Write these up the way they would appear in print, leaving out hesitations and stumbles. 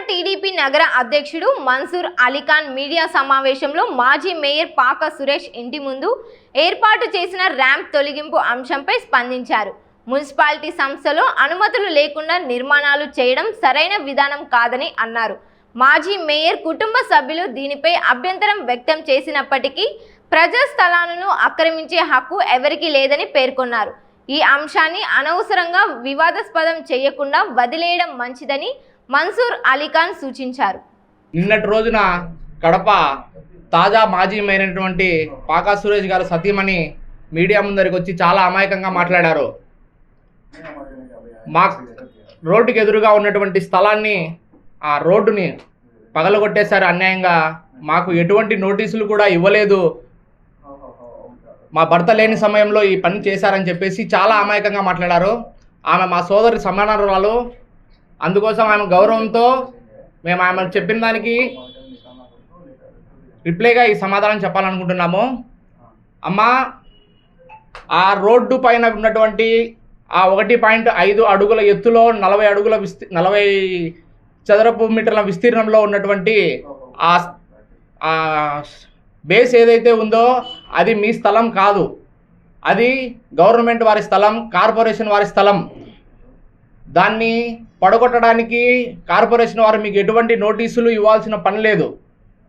TDP నగర అధ్యక్షుడు Mansoor Ali Khan media సమావేశంలో మాజీ మేయర్ పాక సురేష్ ఇంటి ముందు ఏర్పాటు చేసిన ర్యాంప్ తొలగింపు అంశంపై స్పందించారు. మున్సిపాలిటీ సంస్థలో అనుమతులు లేకుండా నిర్మాణాలు చేయడం సరైన విధానం కాదని అన్నారు. మాజీ మేయర్ కుటుంబ సభ్యులు దీనిపై అభ్యంతరం వ్యక్తం చేసినప్పటికీ ప్రజా స్థలాలను ఆక్రమించే హక్కు ఎవరికీ లేదని పేర్కొన్నారు. ఈ అంశాన్ని అనవసరంగా వివాదాస్పదం చేయకుండా వదిలేయడం మంచిదని మన్సూర్ అలీఖాన్ సూచించారు. నిన్నటి రోజున కడప తాజా మాజీ అయినటువంటి పాకా సురేష్ గారు సతీమణి మీడియా ముందరికి వచ్చి చాలా అమాయకంగా మాట్లాడారు. మా రోడ్డుకి ఎదురుగా ఉన్నటువంటి స్థలాన్ని ఆ రోడ్డుని పగలగొట్టేశారు అన్యాయంగా. మాకు ఎటువంటి నోటీసులు కూడా ఇవ్వలేదు. మా భర్త లేని సమయంలో ఈ పని చేశారని చెప్పేసి చాలా అమాయకంగా మాట్లాడారు. ఆమె మా సోదరి సమానారాలు. అందుకోసం ఆమె గౌరవంతో మేము ఆమె చెప్పిన దానికి రిప్లైగా ఈ సమాధానం చెప్పాలనుకుంటున్నాము. అమ్మ, ఆ రోడ్డు పైన ఉన్నటువంటి ఆ 1.5 అడుగుల ఎత్తులో 40 చదరపు మీటర్ల విస్తీర్ణంలో ఉన్నటువంటి ఆ బేస్ ఏదైతే ఉందో అది మీ స్థలం కాదు. అది గవర్నమెంట్ వారి స్థలం, కార్పొరేషన్ వారి స్థలం. దాన్ని పడగొట్టడానికి కార్పొరేషన్ వారు మీకు ఎటువంటి నోటీసులు ఇవ్వాల్సిన పని లేదు.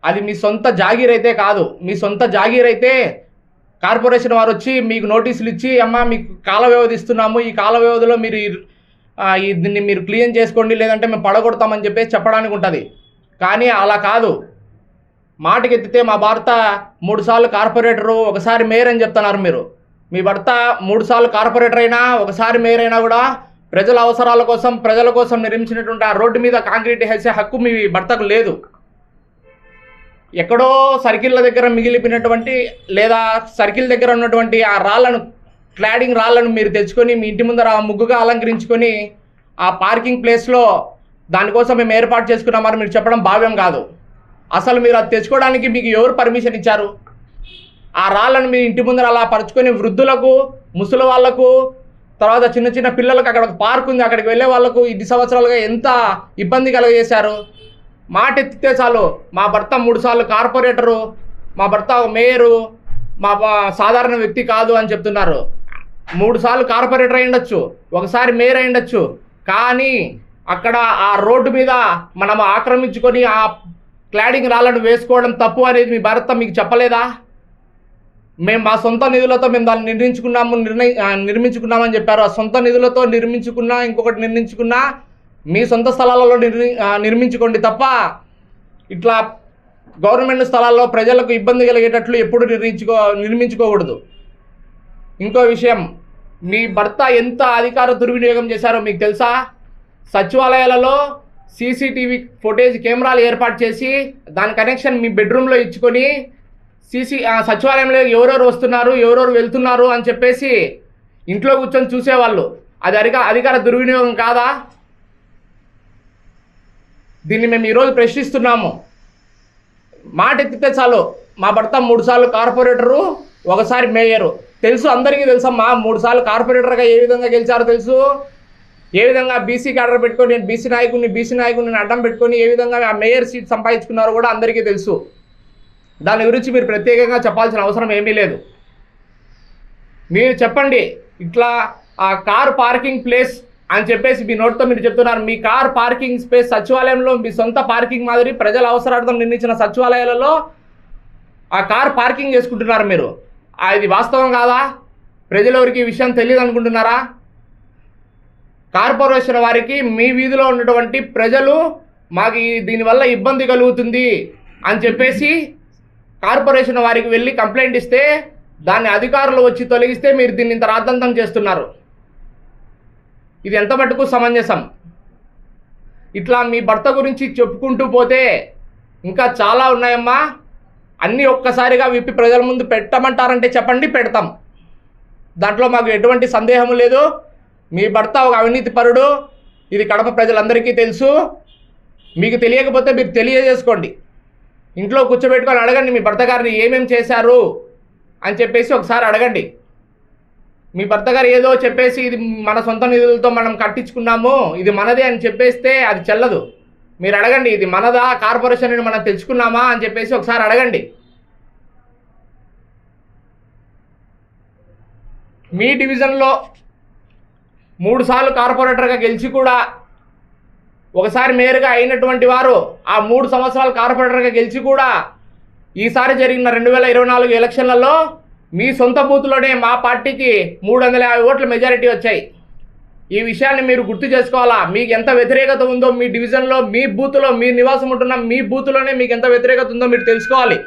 అది మీ సొంత జాగీర్ అయితే కాదు. మీ సొంత జాగీర్ అయితే కార్పొరేషన్ వారు వచ్చి మీకు నోటీసులు ఇచ్చి, అమ్మ మీకు కాల వ్యవధి ఇస్తున్నాము, ఈ కాల వ్యవధిలో మీరు దీన్ని మీరు క్లీన్ చేసుకోండి, లేదంటే మేము పడగొడతామని చెప్పేసి చెప్పడానికి ఉంటుంది. కానీ అలా కాదు. మాటకెత్తితే మా భర్త 3 సార్లు కార్పొరేటరు, ఒకసారి మేయర్ అని చెప్తున్నారు మీరు. మీ భర్త 3 సార్లు కార్పొరేటర్ అయినా, ఒకసారి మేయర్ అయినా కూడా ప్రజల అవసరాల కోసం, ప్రజల కోసం నిర్మించినటువంటి ఆ రోడ్డు మీద కాంక్రీట్ వేసే హక్కు మీ భర్తకు లేదు. ఎక్కడో సర్కిళ్ళ దగ్గర మిగిలిపోయినటువంటి లేదా సర్కిల్ దగ్గర ఉన్నటువంటి ఆ రాళ్లను, క్లాడింగ్ రాళ్లను మీరు తెచ్చుకొని మీ ఇంటి ముందర ముగ్గుగా అలంకరించుకొని ఆ పార్కింగ్ ప్లేస్లో దానికోసం మేము ఏర్పాటు చేసుకున్నామని మీరు చెప్పడం భావ్యం కాదు. అసలు మీరు అది తెచ్చుకోవడానికి మీకు ఎవరు పర్మిషన్ ఇచ్చారు? ఆ రాళ్లను మీ ఇంటి ముందర అలా పరుచుకొని వృద్ధులకు, ముసలి వాళ్లకు, తర్వాత చిన్న చిన్న పిల్లలకు, అక్కడ ఒక పార్క్ ఉంది, అక్కడికి వెళ్ళే వాళ్ళకు 10 సంవత్సరాలుగా ఎంత ఇబ్బంది కలుగజేశారు. మాట ఎత్తితే చాలు మా భర్త 3 సార్లు కార్పొరేటరు, మా భర్త మేయరు, మా సాధారణ వ్యక్తి కాదు అని చెప్తున్నారు. 3 సార్లు కార్పొరేటర్ అయి ఉండొచ్చు, ఒకసారి మేయర్ అయి ఉండొచ్చు. కానీ అక్కడ ఆ రోడ్డు మీద మనం ఆక్రమించుకొని ఆ క్లాడింగ్ రాళ్లను వేసుకోవడం తప్పు అనేది మీ భర్త మీకు చెప్పలేదా? మేము మా సొంత నిధులతో మేము దాన్ని నిర్మించుకున్నామని చెప్పారు. ఆ సొంత నిధులతో నిర్మించుకున్నా, ఇంకొకటి నిర్మించుకున్నా మీ సొంత స్థలాలలో నిర్మించుకోండి తప్ప ఇట్లా గవర్నమెంట్ స్థలాల్లో ప్రజలకు ఇబ్బంది కలిగేటట్లు ఎప్పుడు నిర్మించుకోకూడదు. ఇంకో విషయం, మీ భర్త ఎంత అధికార దుర్వినియోగం చేశారో మీకు తెలుసా? సచివాలయాలలో సీసీటీవీ ఫుటేజ్ కెమెరాలు ఏర్పాటు చేసి దాని కనెక్షన్ మీ బెడ్రూమ్లో ఇచ్చుకొని సచివాలయంలో ఎవరెవరు వస్తున్నారు, ఎవరెవరు వెళ్తున్నారు అని చెప్పేసి ఇంట్లో కూర్చొని చూసేవాళ్ళు. అది అధికార దుర్వినియోగం కాదా? దీన్ని మేము ఈరోజు ప్రశ్నిస్తున్నాము. మాట ఎత్తితే చాలు మా భర్త 3 సార్లు కార్పొరేటరు, ఒకసారి మేయరు. తెలుసు, అందరికీ తెలుసమ్మా. 3 సార్లు కార్పొరేటర్గా ఏ విధంగా గెలిచారో తెలుసు. ఏ విధంగా బీసీకి ఆర్డర్ పెట్టుకొని నేను బీసీ నాయకుడిని అడ్డం పెట్టుకొని ఏ విధంగా ఆ మేయర్ సీట్ సంపాదించుకున్నారో కూడా అందరికీ తెలుసు. దాని గురించి మీరు ప్రత్యేకంగా చెప్పాల్సిన అవసరం ఏమీ లేదు. మీరు చెప్పండి, ఇట్లా ఆ కార్ పార్కింగ్ ప్లేస్ అని చెప్పేసి మీ నోట్తో మీరు చెప్తున్నారు. మీ కార్ పార్కింగ్ స్పేస్ సచివాలయంలో మీ సొంత పార్కింగ్ మాదిరి ప్రజల అవసరార్థం నిర్మించిన సచివాలయాలలో ఆ కార్ పార్కింగ్ చేసుకుంటున్నారు మీరు. ఇది వాస్తవం కాదా? ప్రజలెవరికి ఈ విషయం తెలియదు అనుకుంటున్నారా? కార్పొరేషన్ వారికి మీ వీధిలో ఉన్నటువంటి ప్రజలు మాకు దీనివల్ల ఇబ్బంది కలుగుతుంది అని చెప్పేసి కార్పొరేషన్ వారికి వెళ్ళి కంప్లైంట్ ఇస్తే దాన్ని అధికారులు వచ్చి తొలగిస్తే మీరు దీన్ని ఇంత రాద్ధాంతం చేస్తున్నారు. ఇది ఎంత మటుకు సమంజసం? ఇట్లా మీ భర్త గురించి చెప్పుకుంటూ పోతే ఇంకా చాలా ఉన్నాయమ్మా. అన్నీ ఒక్కసారిగా విప్పి ప్రజల ముందు పెట్టమంటారంటే చెప్పండి, పెడతాం. దాంట్లో మాకు ఎటువంటి సందేహం లేదు. మీ భర్త ఒక అవినీతి పరుడు, ఇది కడప ప్రజలందరికీ తెలుసు. మీకు తెలియకపోతే మీరు తెలియజేసుకోండి. ఇంట్లో కూర్చోబెట్టుకొని అడగండి మీ భర్త గారిని ఏమేమి చేశారు అని చెప్పేసి ఒకసారి అడగండి. మీ భర్త గారు ఏదో చెప్పేసి ఇది మన సొంత నిధులతో మనం కట్టించుకున్నాము, ఇది మనదే అని చెప్పేస్తే అది చెల్లదు. మీరు అడగండి, ఇది మనదా కార్పొరేషన్ అని మనం తెచ్చుకున్నామా అని చెప్పేసి ఒకసారి అడగండి. మీ డివిజన్లో 3 సార్లు కార్పొరేటర్గా గెలిచి కూడా ఒకసారి మేయర్గా అయినటువంటి వారు ఆ 3 సంవత్సరాలు కార్పొరేటర్గా గెలిచి కూడా ఈసారి జరిగిన 2024 ఎలక్షన్లలో మీ సొంత బూత్లోనే మా పార్టీకి 350 ఓట్ల మెజారిటీ వచ్చాయి. ఈ విషయాన్ని మీరు గుర్తు చేసుకోవాలా. మీకు ఎంత వ్యతిరేకత ఉందో మీ డివిజన్లో, మీ బూత్లో, మీ నివాసం ఉంటున్న మీ బూత్లోనే మీకు ఎంత వ్యతిరేకత ఉందో మీరు తెలుసుకోవాలి.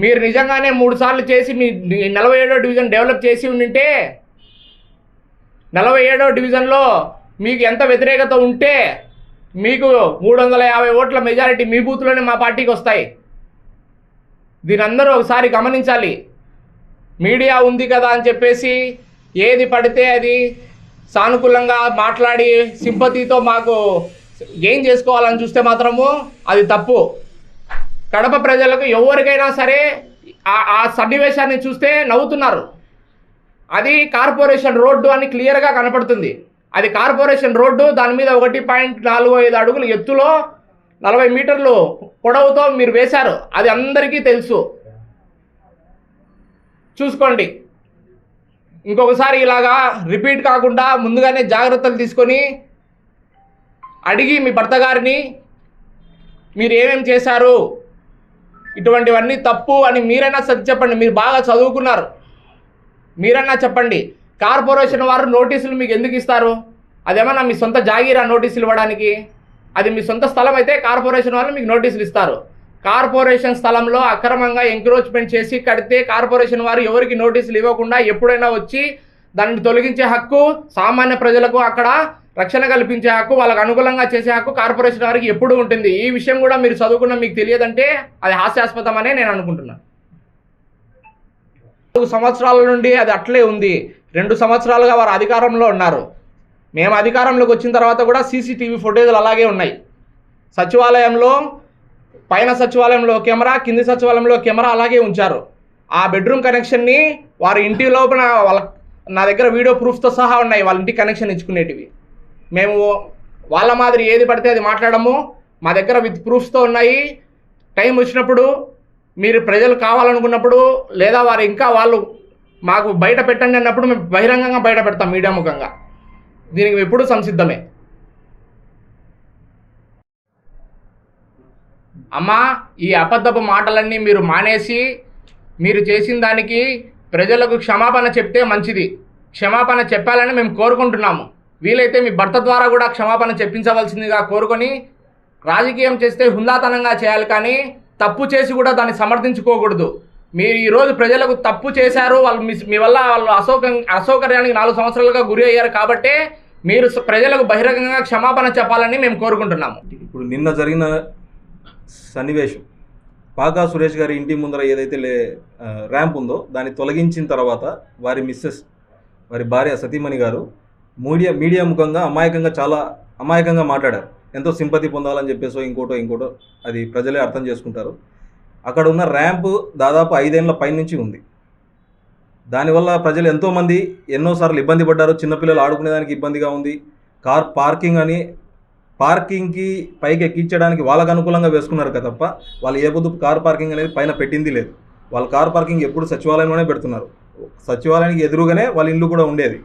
మీరు నిజంగానే 3 సార్లు చేసి మీ 47వ డివిజన్ డెవలప్ చేసి ఉంటే 47వ డివిజన్లో మీకు ఎంత వ్యతిరేకత ఉంటే మీకు 350 ఓట్ల మెజారిటీ మీ బూత్లోనే మా పార్టీకి వస్తాయి. దీని అందరూ ఒకసారి గమనించాలి. మీడియా ఉంది కదా అని చెప్పేసి ఏది పడితే అది సానుకూలంగా మాట్లాడి సింపతితో మాకు గెయిన్ చేసుకోవాలని చూస్తే మాత్రము అది తప్పు. కడప ప్రజలకు ఎవరికైనా సరే ఆ సన్నివేశాన్ని చూస్తే నవ్వుతున్నారు. అది కార్పొరేషన్ రోడ్డు అని క్లియర్గా కనపడుతుంది. అది కార్పొరేషన్ రోడ్డు, దాని మీద 1.45 అడుగులు ఎత్తులో 40 మీటర్లు పొడవుతో మీరు వేశారు. అది అందరికీ తెలుసు, చూసుకోండి. ఇంకొకసారి ఇలాగా రిపీట్ కాకుండా ముందుగానే జాగ్రత్తలు తీసుకొని అడిగి మీ భర్త గారిని మీరు ఏమేమి చేశారు, ఇటువంటివన్నీ తప్పు అని మీరైనా సరి చెప్పండి. మీరు బాగా చదువుకున్నారు, మీరన్నా చెప్పండి. కార్పొరేషన్ వారు నోటీసులు మీకు ఎందుకు ఇస్తారు? అదేమన్నా మీ సొంత జాగీరా నోటీసులు ఇవ్వడానికి? అది మీ సొంత స్థలం అయితే కార్పొరేషన్ వాళ్ళు మీకు నోటీసులు ఇస్తారు. కార్పొరేషన్ స్థలంలో అక్రమంగా ఎంక్రోచ్మెంట్ చేసి కడితే కార్పొరేషన్ వారు ఎవరికి నోటీసులు ఇవ్వకుండా ఎప్పుడైనా వచ్చి దానిని తొలగించే హక్కు, సామాన్య ప్రజలకు అక్కడ రక్షణ కల్పించే హక్కు, వాళ్ళకు అనుకూలంగా చేసే హక్కు కార్పొరేషన్ వారికి ఎప్పుడు ఉంటుంది. ఈ విషయం కూడా మీరు చదువుకున్న మీకు తెలియదంటే అది హాస్యాస్పదమనే నేను అనుకుంటున్నాను. 4 సంవత్సరాల నుండి అది అట్లే ఉంది. 2 సంవత్సరాలుగా వారు అధికారంలో ఉన్నారు. మేము అధికారంలోకి వచ్చిన తర్వాత కూడా సీసీటీవీ ఫుటేజ్లు అలాగే ఉన్నాయి. సచివాలయంలో పైన సచివాలయంలో కెమెరా, కింది సచివాలయంలో కెమెరా అలాగే ఉంచారు. ఆ బెడ్రూమ్ కనెక్షన్ని వారి ఇంటి లోపల నా దగ్గర వీడియో ప్రూఫ్తో సహా ఉన్నాయి. వాళ్ళ ఇంటి కనెక్షన్ ఇచ్చుకునేటివి. మేము వాళ్ళ మాదిరి ఏది పడితే అది మాట్లాడము. మా దగ్గర విత్ ప్రూఫ్స్తో ఉన్నాయి. టైం వచ్చినప్పుడు మీరు ప్రజలు కావాలనుకున్నప్పుడు లేదా వారు ఇంకా వాళ్ళు మాకు బయట పెట్టండి అన్నప్పుడు మేము బహిరంగంగా బయట పెడతాం మీడియా ముఖంగా. దీనికి ఎప్పుడూ సంసిద్ధమే. అమ్మా, ఈ అబద్ధపు మాటలన్నీ మీరు మానేసి మీరు చేసిన దానికి ప్రజలకు క్షమాపణ చెప్తే మంచిది. క్షమాపణ చెప్పాలని మేము కోరుకుంటున్నాము. వీలైతే మీ భర్త ద్వారా కూడా క్షమాపణ చెప్పించవలసిందిగా కోరుకొని, రాజకీయం చేస్తే హుందాతనంగా చేయాలి కానీ తప్పు చేసి కూడా దాన్ని సమర్థించుకోకూడదు. మీరు ఈరోజు ప్రజలకు తప్పు చేశారు, వాళ్ళు మీ వల్ల వాళ్ళు అసౌకర్యానికి 4 సంవత్సరాలుగా గురి అయ్యారు కాబట్టే మీరు ప్రజలకు బహిరంగంగా క్షమాపణ చెప్పాలని మేము కోరుకుంటున్నాము. ఇప్పుడు నిన్న జరిగిన సన్నివేశం, పాకా సురేష్ గారి ఇంటి ముందర ఏదైతే ర్యాంప్ ఉందో దాన్ని తొలగించిన తర్వాత వారి మిస్సెస్, వారి భార్య సతీమణి గారు మీడియా ముఖంగా చాలా అమాయకంగా మాట్లాడారు. ఎంతో సింపతి పొందాలని చెప్పేసో ఇంకోటో అది ప్రజలే అర్థం చేసుకుంటారు. అక్కడ ఉన్న ర్యాంపు దాదాపు 5 ఏళ్ల పైనుంచి ఉంది. దానివల్ల ప్రజలు ఎంతోమంది ఎన్నోసార్లు ఇబ్బంది పడ్డారు. చిన్నపిల్లలు ఆడుకునేదానికి ఇబ్బందిగా ఉంది. పార్కింగ్కి పైకి ఎక్కించడానికి వాళ్ళకు అనుకూలంగా వేసుకున్నారు కదా తప్ప వాళ్ళు ఏ పొద్దు కార్ పార్కింగ్ అనేది పైన పెట్టింది లేదు. వాళ్ళు కార్ పార్కింగ్ ఎప్పుడు సచివాలయంలోనే పెడుతున్నారు. సచివాలయానికి ఎదురుగానే వాళ్ళ ఇల్లు కూడా ఉండేది.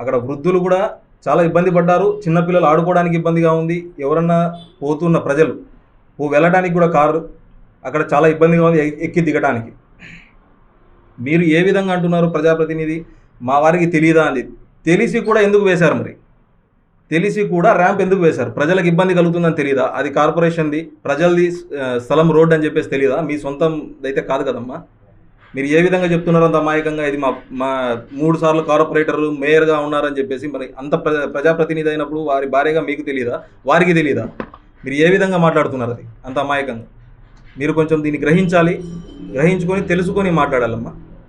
అక్కడ వృద్ధులు కూడా చాలా ఇబ్బంది పడ్డారు. చిన్నపిల్లలు ఆడుకోవడానికి ఇబ్బందిగా ఉంది. ఎవరన్నా పోతున్న ప్రజలు వెళ్ళడానికి కూడా కారు అక్కడ చాలా ఇబ్బందిగా ఉంది ఎక్కి దిగడానికి. మీరు ఏ విధంగా అంటున్నారు ప్రజాప్రతినిధి? మా వారికి తెలియదా అని. తెలిసి కూడా ఎందుకు వేశారు? మరి తెలిసి కూడా ర్యాంప్ ఎందుకు వేశారు? ప్రజలకు ఇబ్బంది కలుగుతుందని తెలియదా? అది కార్పొరేషన్ది, ప్రజలది స్థలం రోడ్ అని చెప్పేసి తెలియదా? మీ సొంతం అయితే కాదు కదమ్మా. మీరు ఏ విధంగా చెప్తున్నారు అంత అమాయకంగా? ఇది మా 3 సార్లు కార్పొరేటర్ మేయర్గా ఉన్నారని చెప్పేసి. మరి అంత ప్రజాప్రతినిధి అయినప్పుడు వారి భార్యగా మీకు తెలియదా? వారికి తెలియదా? మీరు ఏ విధంగా మాట్లాడుతున్నారు అది అంత అమాయకంగా? మీరు కొంచెం దీన్ని గ్రహించాలి. గ్రహించుకొని తెలుసుకొని మాట్లాడాలమ్మా.